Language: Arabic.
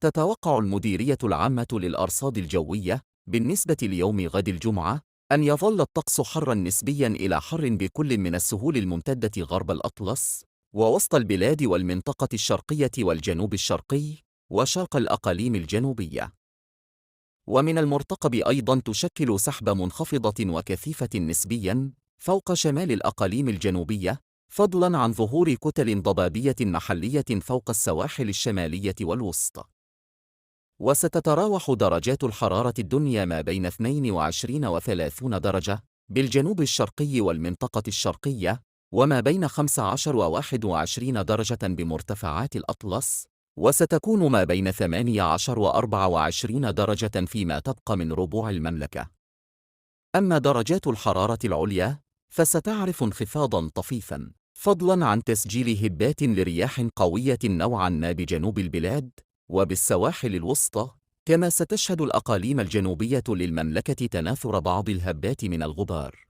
تتوقع المديرية العامة للأرصاد الجوية بالنسبة ليوم غد الجمعة أن يظل الطقس حراً نسبياً إلى حر بكل من السهول الممتدة غرب الأطلس ووسط البلاد والمنطقة الشرقية والجنوب الشرقي وشرق الأقاليم الجنوبية. ومن المرتقب أيضاً تشكل سحبة منخفضة وكثيفة نسبياً فوق شمال الأقاليم الجنوبية، فضلاً عن ظهور كتل ضبابية محلية فوق السواحل الشمالية والوسطى. وستتراوح درجات الحرارة الدنيا ما بين 22 و 30 درجة بالجنوب الشرقي والمنطقة الشرقية، وما بين 15 و 21 درجة بمرتفعات الأطلس، وستكون ما بين 18 و 24 درجة فيما تبقى من ربوع المملكة. أما درجات الحرارة العليا فستعرف انخفاضاً طفيفاً، فضلاً عن تسجيل هبات لرياح قوية نوعاً ما بجنوب البلاد وبالسواحل الوسطى، كما ستشهد الأقاليم الجنوبية للمملكة تناثر بعض الهبات من الغبار.